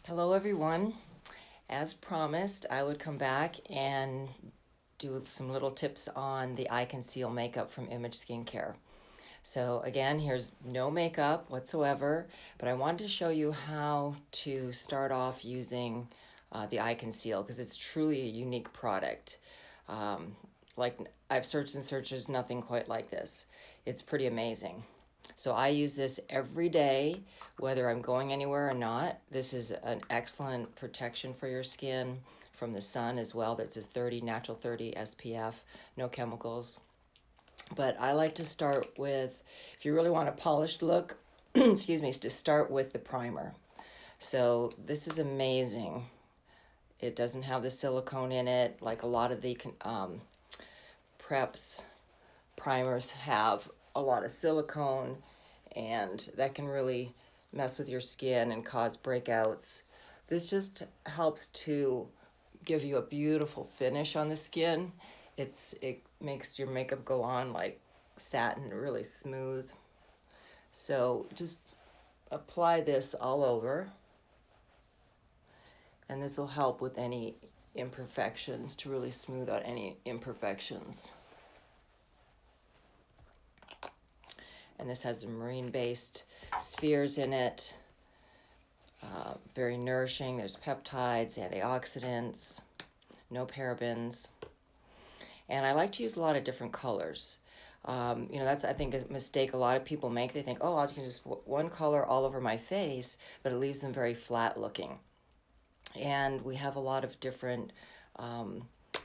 Hello everyone. As promised, I would come back and do some little tips on the I-Conceal makeup from Image Skincare. So again, here's no makeup whatsoever, but I wanted to show you how to start off using the I-Conceal because it's truly a unique product. Um, like I've searched and searched, there's nothing quite like this. It's pretty amazing. So I use this every day, whether I'm going anywhere or not. This is an excellent protection for your skin from the sun as well. That's a 30, natural 30 SPF, no chemicals. But I like to start with, if you really want a polished look, excuse me, to start with the primer. So this is amazing. It doesn't have the silicone in it like a lot of the preps primers have a lot of silicone, and that can really mess with your skin and cause breakouts. This just helps to give you a beautiful finish on the skin. It makes your makeup go on like satin, really smooth. So just apply this all over, and this will help with any imperfections, to really smooth out any imperfections. And this has the marine-based spheres in it. Very nourishing. There's peptides, antioxidants, no parabens. And I like to use a lot of different colors. That's, I think, a mistake a lot of people make. They think, oh, I can just one color all over my face, but it leaves them very flat looking. And we have a lot of different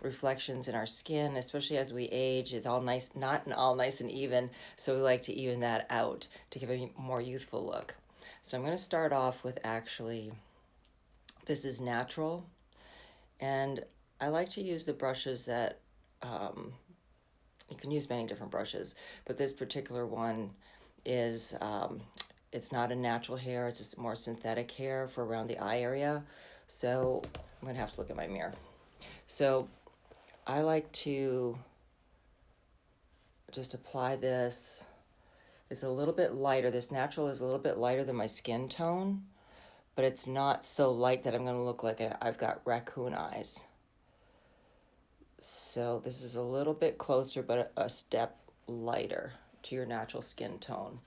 reflections in our skin, especially as we age. It's all nice, not all nice and even, so we like to even that out to give a more youthful look. So I'm going to start off with this is natural, and I like to use the brushes that, you can use many different brushes, but this particular one is, it's not a natural hair, it's a more synthetic hair for around the eye area. So I'm going to have to look at my mirror. So I like to just apply this. It's a little bit lighter. This natural is a little bit lighter than my skin tone, but it's not so light that I'm going to look like I've got raccoon eyes. So this is a little bit closer, but a step lighter to your natural skin tone.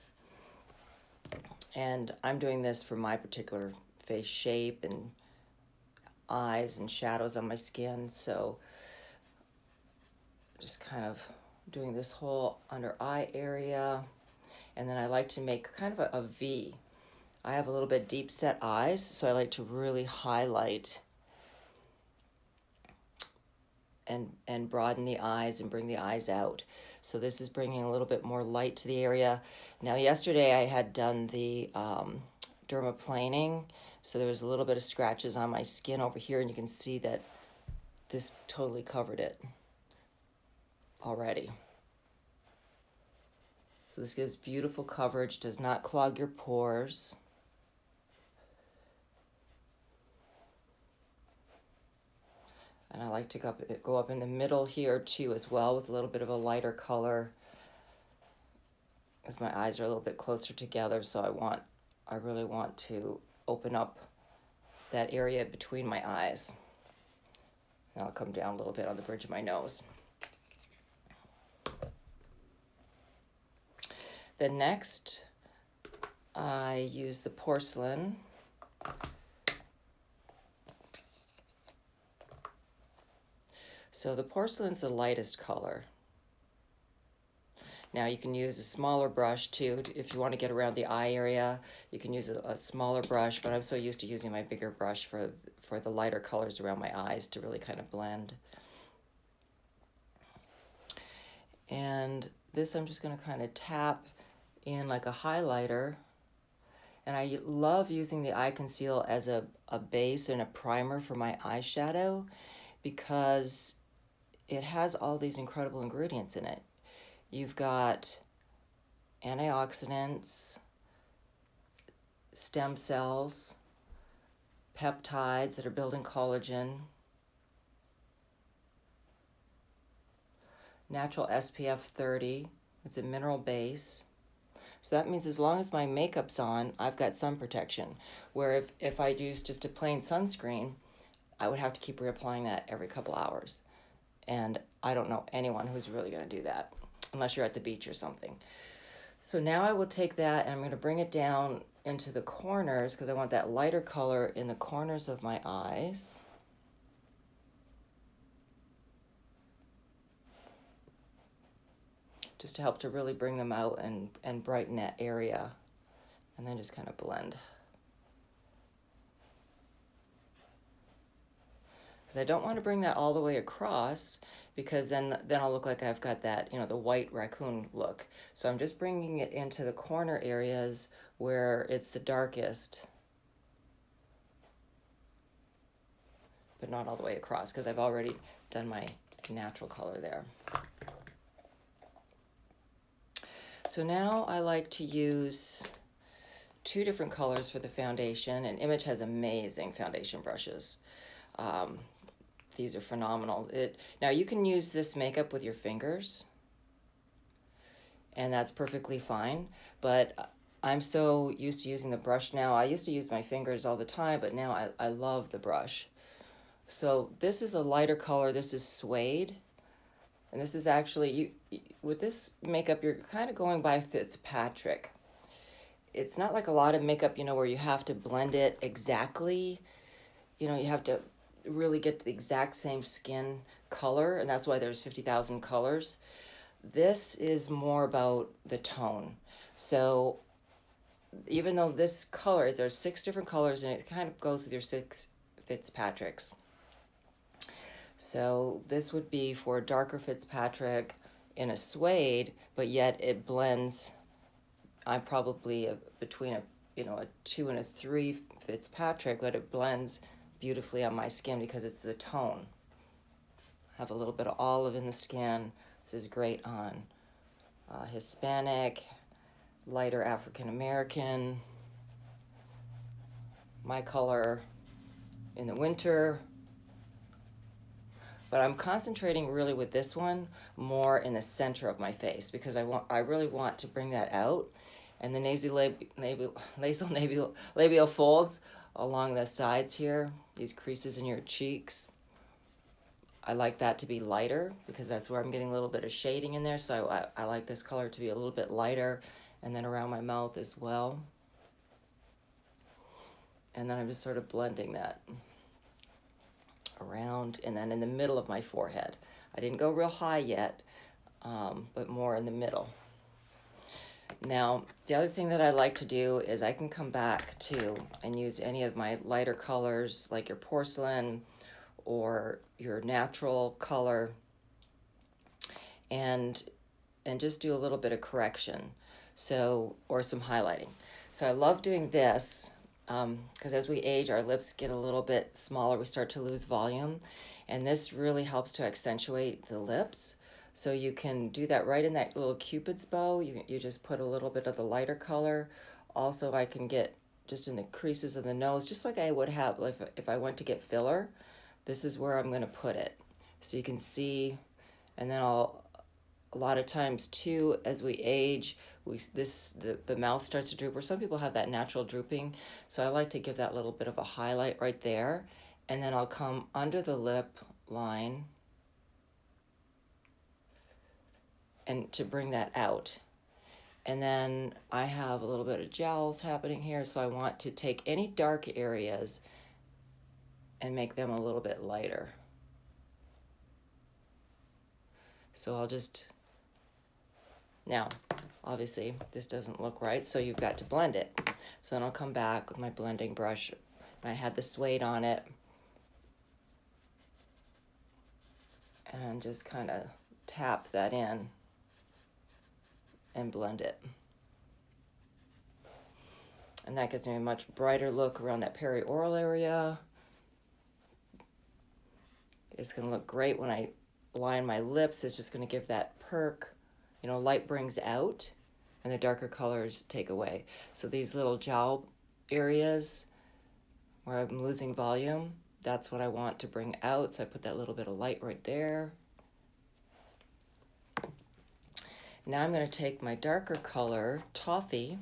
And I'm doing this for my particular face shape and eyes and shadows on my skin. So just kind of doing this whole under eye area. And then I like to make kind of a V. I have a little bit deep set eyes, so I like to really highlight and broaden the eyes and bring the eyes out. So this is bringing a little bit more light to the area. Now yesterday I had done the dermaplaning, so there was a little bit of scratches on my skin over here, and you can see that this totally covered it already. So this gives beautiful coverage, does not clog your pores. And I like to go up in the middle here too as well with a little bit of a lighter color, as my eyes are a little bit closer together, so I really want to open up that area between my eyes. And I'll come down a little bit on the bridge of my nose. Then next, I use the porcelain. So the porcelain's the lightest color. Now you can use a smaller brush too. If you want to get around the eye area, you can use a smaller brush, but I'm so used to using my bigger brush for the lighter colors around my eyes to really kind of blend. And this I'm just going to kind of tap in like a highlighter. And I love using the I-Conceal as a base and a primer for my eyeshadow because it has all these incredible ingredients in it. You've got antioxidants, stem cells, peptides that are building collagen, natural SPF 30, it's a mineral base. So that means as long as my makeup's on, I've got sun protection. Where if I use just a plain sunscreen, I would have to keep reapplying that every couple hours. And I don't know anyone who's really going to do that, unless you're at the beach or something. So now I will take that and I'm going to bring it down into the corners because I want that lighter color in the corners of my eyes. Just to help to really bring them out and brighten that area. And then just kind of blend. Because I don't want to bring that all the way across because then I'll look like I've got that, the white raccoon look. So I'm just bringing it into the corner areas where it's the darkest, but not all the way across because I've already done my natural color there. So now I like to use 2 different colors for the foundation, and Image has amazing foundation brushes. These are phenomenal. Now you can use this makeup with your fingers, and that's perfectly fine, but I'm so used to using the brush now. I used to use my fingers all the time, but now I love the brush. So this is a lighter color. This is Suede, and this is actually, with this makeup, you're kind of going by Fitzpatrick. It's not like a lot of makeup, where you have to blend it exactly. You have to really get the exact same skin color, and that's why there's 50,000 colors. This is more about the tone. So even though this color, there's 6 different colors, and it kind of goes with your 6 Fitzpatricks. So this would be for a darker Fitzpatrick in a suede, but yet it blends. I'm probably between a 2 and a 3 Fitzpatrick, but it blends beautifully on my skin because it's the tone. I have a little bit of olive in the skin. This is great on Hispanic, lighter African American, my color in the winter. But I'm concentrating really with this one more in the center of my face because I really want to bring that out. And the labial folds along the sides here, these creases in your cheeks, I like that to be lighter because that's where I'm getting a little bit of shading in there. So I like this color to be a little bit lighter, and then around my mouth as well. And then I'm just sort of blending that around, and then in the middle of my forehead. I didn't go real high yet, but more in the middle. Now, the other thing that I like to do is I can come back to and use any of my lighter colors like your porcelain or your natural color and just do a little bit of correction, or some highlighting. So I love doing this because as we age, our lips get a little bit smaller. We start to lose volume, and this really helps to accentuate the lips. So you can do that right in that little Cupid's bow. You just put a little bit of the lighter color. Also, I can get just in the creases of the nose, just like I would have if I went to get filler. This is where I'm going to put it. So you can see, and then a lot of times too, as we age, the mouth starts to droop, or some people have that natural drooping. So I like to give that little bit of a highlight right there. And then I'll come under the lip line and to bring that out. And then I have a little bit of jowls happening here, so I want to take any dark areas and make them a little bit lighter. So I'll just, now, obviously this doesn't look right, so you've got to blend it. So then I'll come back with my blending brush, and I had the suede on it, and just kind of tap that in and blend it. And that gives me a much brighter look around that perioral area. It's going to look great when I line my lips. It's just going to give that perk. Light brings out and the darker colors take away. So these little jowl areas where I'm losing volume, that's what I want to bring out. So I put that little bit of light right there. Now I'm going to take my darker color, Toffee,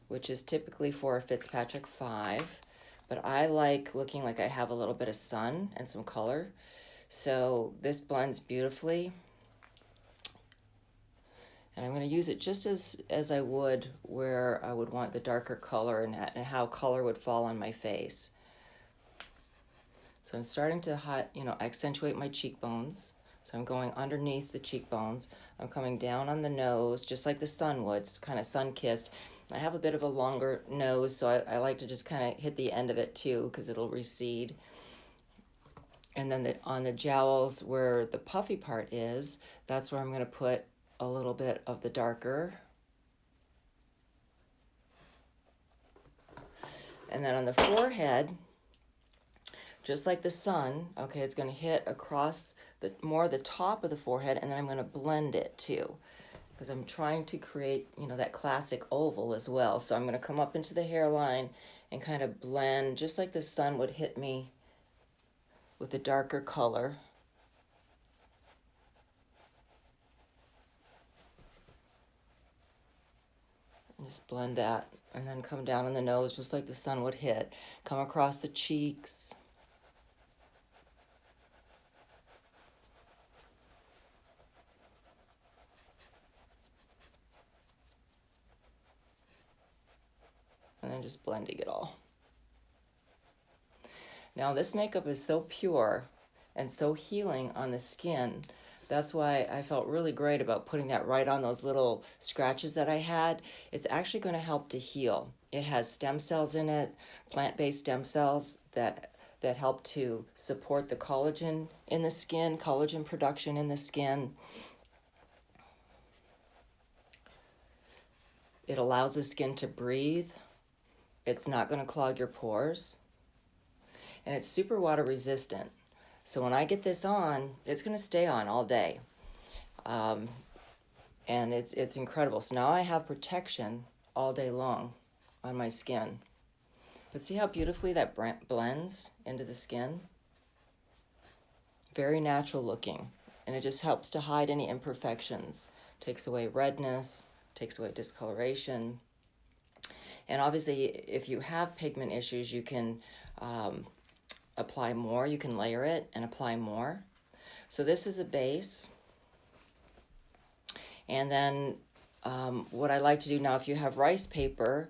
which is typically for a Fitzpatrick 5, but I like looking like I have a little bit of sun and some color. So this blends beautifully. And I'm going to use it just as I would where I would want the darker color and how color would fall on my face. So I'm starting to accentuate my cheekbones. So I'm going underneath the cheekbones. I'm coming down on the nose, just like the sun would, it's kind of sun-kissed. I have a bit of a longer nose, so I like to just kind of hit the end of it too, because it'll recede. And then on the jowls where the puffy part is, that's where I'm going to put a little bit of the darker. And then on the forehead, just like the sun, okay, it's going to hit across more the top of the forehead, and then I'm going to blend it too, because I'm trying to create, that classic oval as well. So I'm going to come up into the hairline and kind of blend, just like the sun would hit me with the darker color. And just blend that, and then come down on the nose, just like the sun would hit. Come across the cheeks. And then just blending it all. Now this makeup is so pure and so healing on the skin. That's why I felt really great about putting that right on those little scratches that I had. It's actually going to help to heal. It has stem cells in it, plant-based stem cells that help to support the collagen in the skin, collagen production in the skin. It allows the skin to breathe. It's not going to clog your pores. And it's super water resistant. So when I get this on, it's going to stay on all day. And it's incredible. So now I have protection all day long on my skin. But see how beautifully that blends into the skin? Very natural looking. And it just helps to hide any imperfections. Takes away redness, takes away discoloration. And obviously, if you have pigment issues, you can apply more. You can layer it and apply more. So this is a base. And then what I like to do now, if you have rice paper,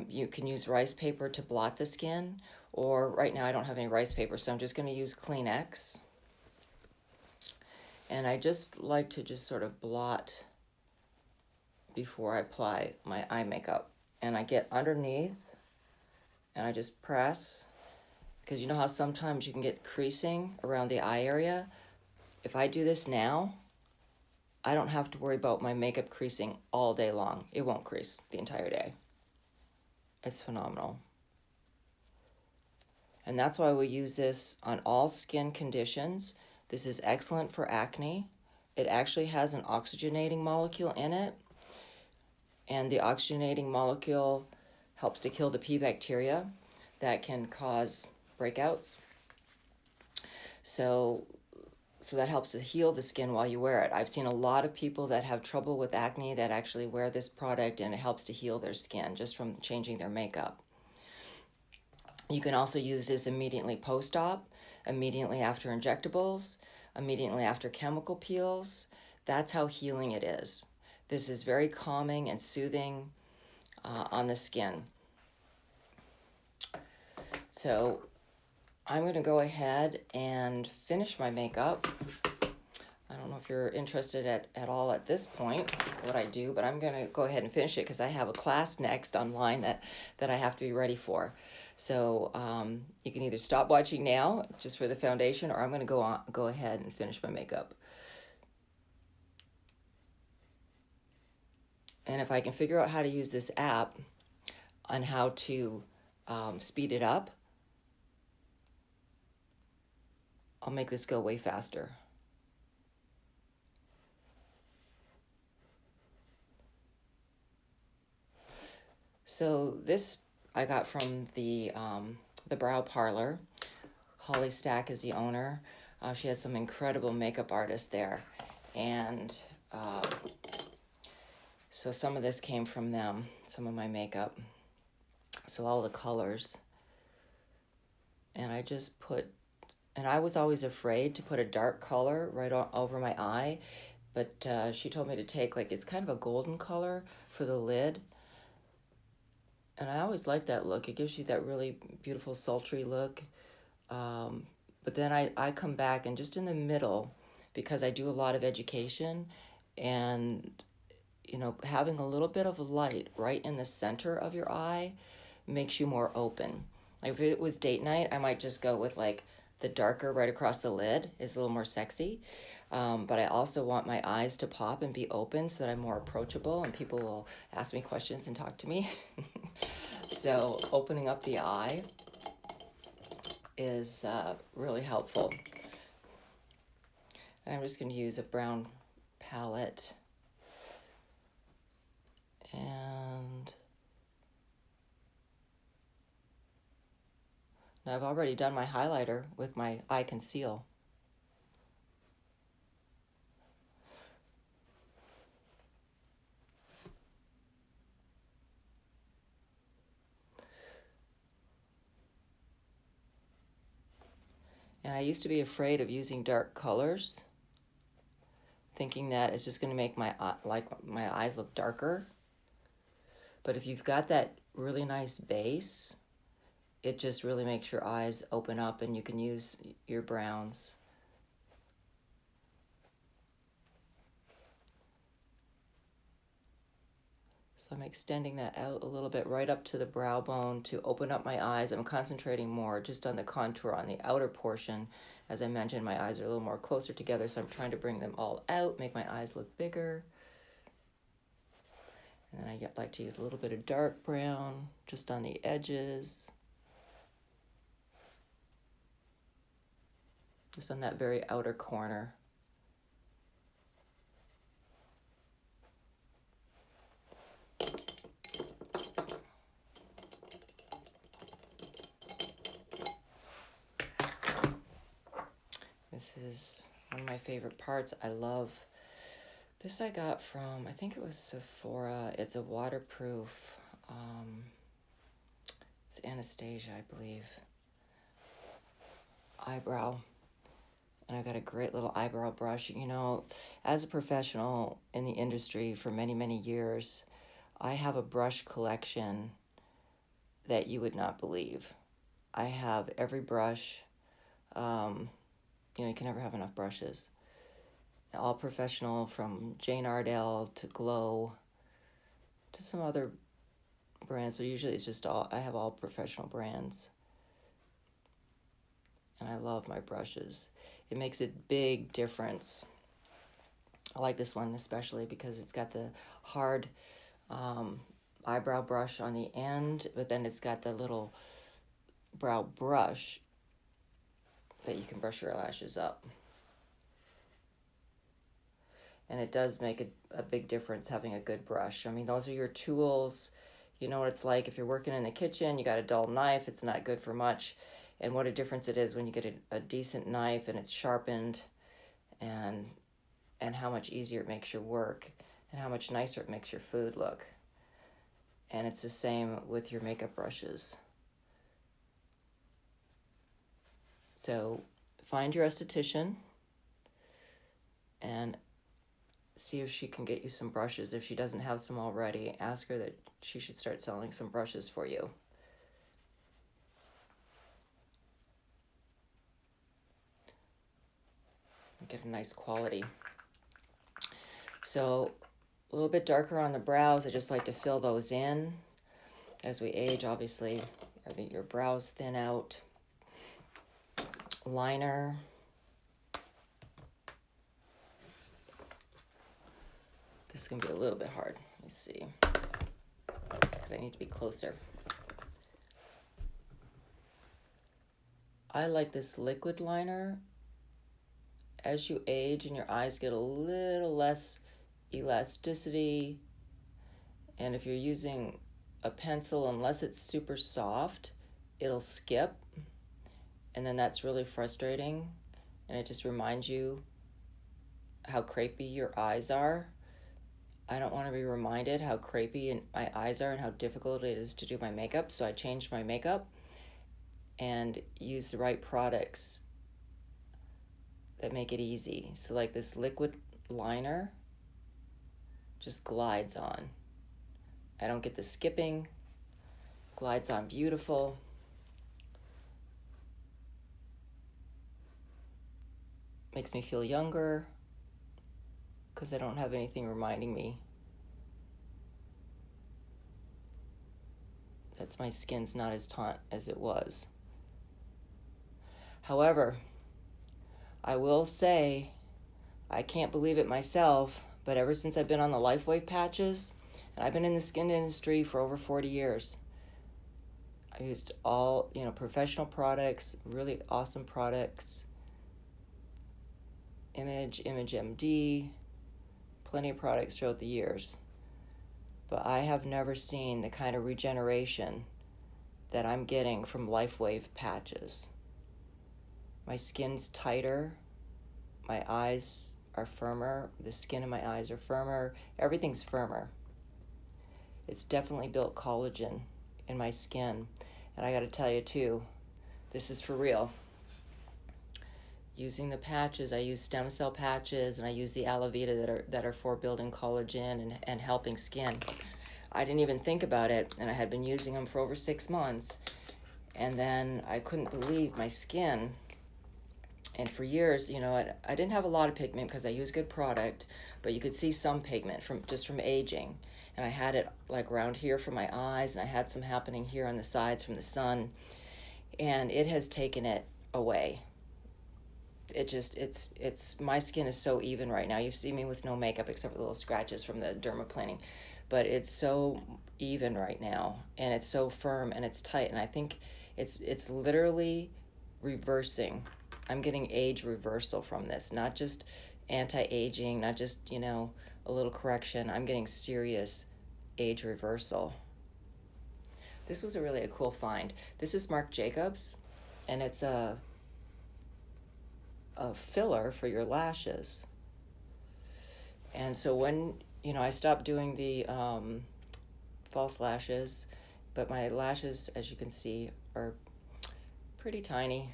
you can use rice paper to blot the skin. Or right now I don't have any rice paper, so I'm just going to use Kleenex. And I just like to just sort of blot before I apply my eye makeup. And I get underneath and I just press, because you know how sometimes you can get creasing around the eye area? If I do this now, I don't have to worry about my makeup creasing all day long. It won't crease the entire day. It's phenomenal. And that's why we use this on all skin conditions. This is excellent for acne. It actually has an oxygenating molecule in it. And the oxygenating molecule helps to kill the P bacteria that can cause breakouts. So that helps to heal the skin while you wear it. I've seen a lot of people that have trouble with acne that actually wear this product, and it helps to heal their skin just from changing their makeup. You can also use this immediately post-op, immediately after injectables, immediately after chemical peels. That's how healing it is. This is very calming and soothing on the skin. So I'm going to go ahead and finish my makeup. I don't know if you're interested at all at this point what I do, but I'm going to go ahead and finish it because I have a class next online that I have to be ready for. So you can either stop watching now just for the foundation, or I'm going to go ahead and finish my makeup. And if I can figure out how to use this app on how to speed it up, I'll make this go way faster. So this I got from the Brow Parlor. Holly Stack is the owner. She has some incredible makeup artists there. And So some of this came from them, some of my makeup. So all the colors. And I just put, and I was always afraid to put a dark color right over my eye, but she told me to take, like, it's kind of a golden color for the lid. And I always like that look. It gives you that really beautiful sultry look. But then I come back and just in the middle, because I do a lot of education, and having a little bit of light right in the center of your eye makes you more open. Like if it was date night, I might just go with like the darker right across the lid is a little more sexy. But I also want my eyes to pop and be open so that I'm more approachable and people will ask me questions and talk to me. So opening up the eye is really helpful. And I'm just going to use a brown palette. And now I've already done my highlighter with my I-Conceal. And I used to be afraid of using dark colors, thinking that it's just going to make my eyes look darker. But if you've got that really nice base, it just really makes your eyes open up and you can use your browns. So I'm extending that out a little bit right up to the brow bone to open up my eyes. I'm concentrating more just on the contour on the outer portion. As I mentioned, my eyes are a little more closer together, so I'm trying to bring them all out, make my eyes look bigger. And then I like to use a little bit of dark brown just on the edges. Just on that very outer corner. This is one of my favorite parts. I love this. I got from, I think it was Sephora. It's a waterproof, it's Anastasia, I believe, eyebrow. And I got a great little eyebrow brush. As a professional in the industry for many, many years, I have a brush collection that you would not believe. I have every brush. You can never have enough brushes. All professional, from Jane Ardell to Glow to some other brands, but usually it's just I have all professional brands. And I love my brushes. It makes a big difference. I like this one especially because it's got the hard eyebrow brush on the end, but then it's got the little brow brush that you can brush your lashes up. And it does make a big difference having a good brush. I mean, those are your tools. You know what it's like if you're working in the kitchen, you got a dull knife, it's not good for much. And what a difference it is when you get a decent knife and it's sharpened, and how much easier it makes your work and how much nicer it makes your food look. And it's the same with your makeup brushes. So find your esthetician and see if she can get you some brushes. If she doesn't have some already, ask her that she should start selling some brushes for you. Get a nice quality. So a little bit darker on the brows. I just like to fill those in. As we age, obviously, your brows thin out. Liner. This is going to be a little bit hard. Let me see. Because I need to be closer. I like this liquid liner. As you age and your eyes get a little less elasticity, and if you're using a pencil, unless it's super soft, it'll skip, and then that's really frustrating, and it just reminds you how crepey your eyes are. I don't want to be reminded how crepey my eyes are and how difficult it is to do my makeup, so I changed my makeup and used the right products that make it easy. So like this liquid liner just glides on. I don't get the skipping, glides on beautiful. Makes me feel younger because I don't have anything reminding me that my skin's not as taut as it was. However, I will say, I can't believe it myself, but ever since I've been on the LifeWave patches, and I've been in the skin industry for over 40 years, I used all, professional products, really awesome products, Image MD, plenty of products throughout the years. But I have never seen the kind of regeneration that I'm getting from LifeWave patches. My skin's tighter, my eyes are firmer, the skin in my eyes are firmer, everything's firmer. It's definitely built collagen in my skin. And I gotta tell you too, this is for real. Using the patches, I use stem cell patches and I use the aloe vera that are for building collagen and helping skin. I didn't even think about it, and I had been using them for over 6 months, and then I couldn't believe my skin. And for years, I didn't have a lot of pigment because I use good product, but you could see some pigment from aging. And I had it like around here from my eyes, and I had some happening here on the sides from the sun, and it has taken it away. It's my skin is so even right now. You see me with no makeup except for little scratches from the dermaplaning, but it's so even right now, and it's so firm and it's tight, and I think it's literally reversing. I'm getting age reversal from this, not just anti-aging, not just, a little correction. I'm getting serious age reversal. This was a cool find. This is Marc Jacobs, and it's a filler for your lashes. And so when, I stopped doing the false lashes, but my lashes, as you can see, are pretty tiny.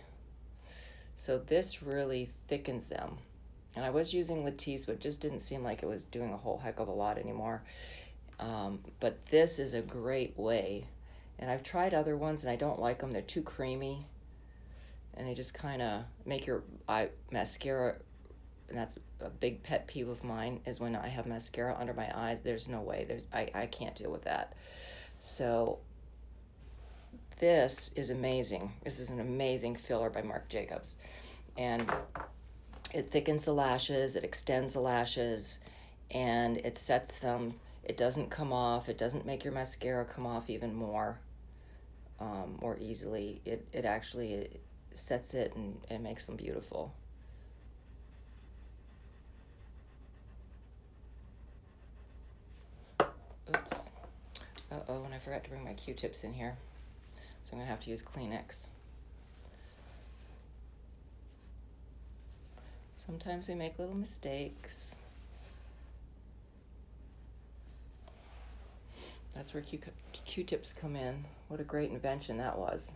So this really thickens them. And I was using Latisse, but it just didn't seem like it was doing a whole heck of a lot anymore. But this is a great way. And I've tried other ones and I don't like them. They're too creamy. And they just kind of make your eye mascara, and that's a big pet peeve of mine, is when I have mascara under my eyes. There's no way. I can't deal with that. So this is amazing. This is an amazing filler by Marc Jacobs. And it thickens the lashes, it extends the lashes, and it sets them. It doesn't come off. It doesn't make your mascara come off even more easily. It actually sets it and makes them beautiful. Oops. Uh-oh, and I forgot to bring my Q-tips in here. So I'm going to have to use Kleenex. Sometimes we make little mistakes. That's where Q-tips come in. What a great invention that was.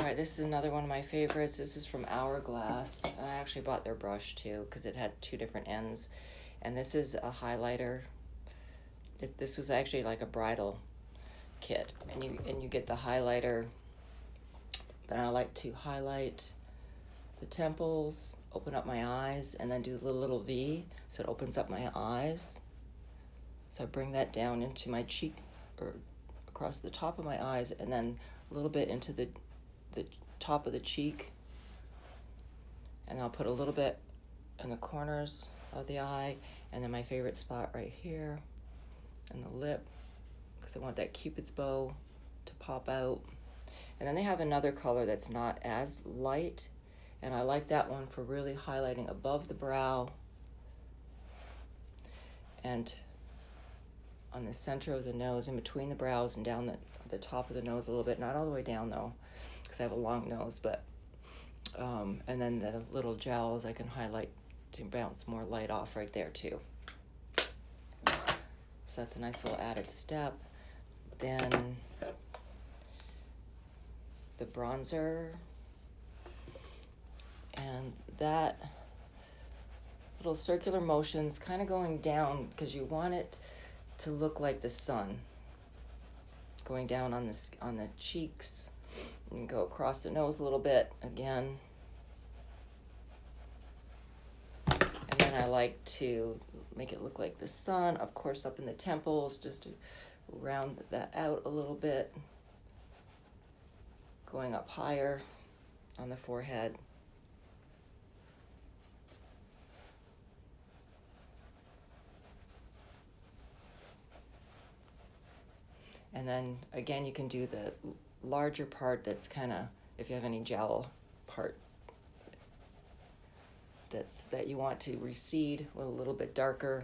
right, this is another one of my favorites. This is from Hourglass. I actually bought their brush too because it had two different ends. And this is a highlighter. This was actually like a bridal kit. And you get the highlighter. But I like to highlight the temples, open up my eyes, and then do the little V so it opens up my eyes. So I bring that down into my cheek, or across the top of my eyes, and then a little bit into the top of the cheek. And I'll put a little bit in the corners of the eye, and then my favorite spot right here, and the lip, because I want that Cupid's bow to pop out. And then they have another color that's not as light, and I like that one for really highlighting above the brow and on the center of the nose, in between the brows and down the top of the nose a little bit, not all the way down though, because I have a long nose, but and then the little jowls I can highlight to bounce more light off right there too. So that's a nice little added step. Then the bronzer, and that little circular motions kind of going down because you want it to look like the sun, going down on the cheeks, and go across the nose a little bit again. And then I like to make it look like the sun, of course, up in the temples, just to round that out a little bit, going up higher on the forehead. And then again, you can do the larger part that's kind of, if you have any jowl part that you want to recede with a little bit darker.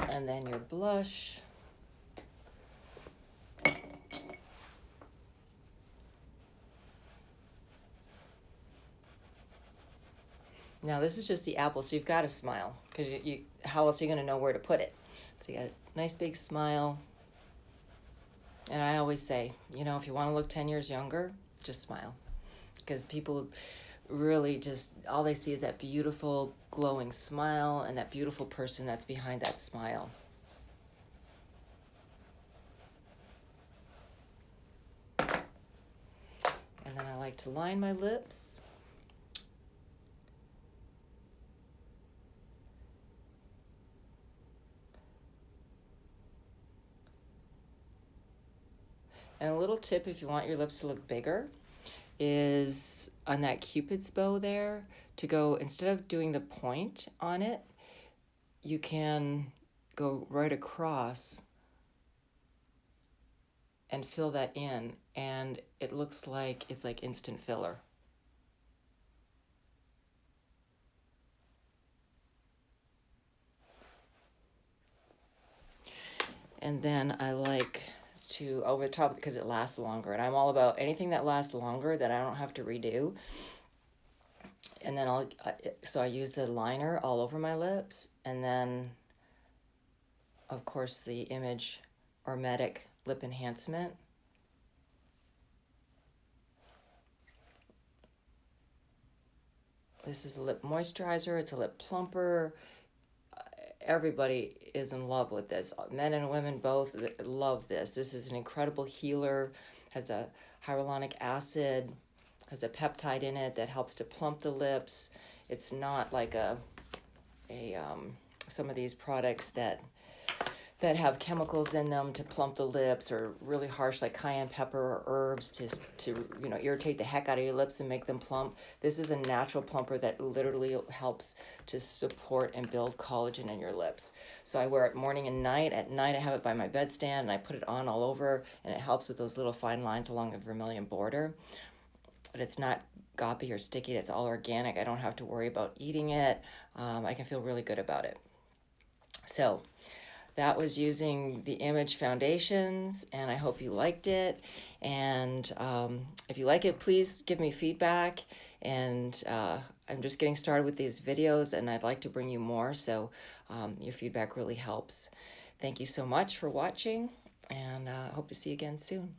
And then your blush. Now this is just the apple, so you've got to smile, because you how else are you going to know where to put it? So you got a nice big smile. And I always say, you know, if you want to look 10 years younger, just smile. Because people really just, all they see is that beautiful glowing smile and that beautiful person that's behind that smile. And then I like to line my lips. And a little tip, if you want your lips to look bigger, is on that Cupid's bow there, to go, instead of doing the point on it, you can go right across and fill that in, and it looks like it's like instant filler. And then I like to over the top, because it lasts longer, and I'm all about anything that lasts longer that I don't have to redo. And then so I use the liner all over my lips, and then of course the Image Hermetic Lip Enhancement. This is a lip moisturizer, it's a lip plumper. Everybody is in love with this. Men and women both love this. This is an incredible healer, has a hyaluronic acid, has a peptide in it that helps to plump the lips. It's not like some of these products that have chemicals in them to plump the lips, or really harsh like cayenne pepper or herbs to irritate the heck out of your lips and make them plump. This is a natural plumper that literally helps to support and build collagen in your lips. So I wear it morning and night. At night I have it by my bedstand and I put it on all over, and it helps with those little fine lines along the vermilion border. But it's not goppy or sticky. It's all organic. I don't have to worry about eating it. I can feel really good about it. So that was using the Image foundations, and I hope you liked it. And if you like it, please give me feedback. And I'm just getting started with these videos, and I'd like to bring you more, so your feedback really helps. Thank you so much for watching, and I hope to see you again soon.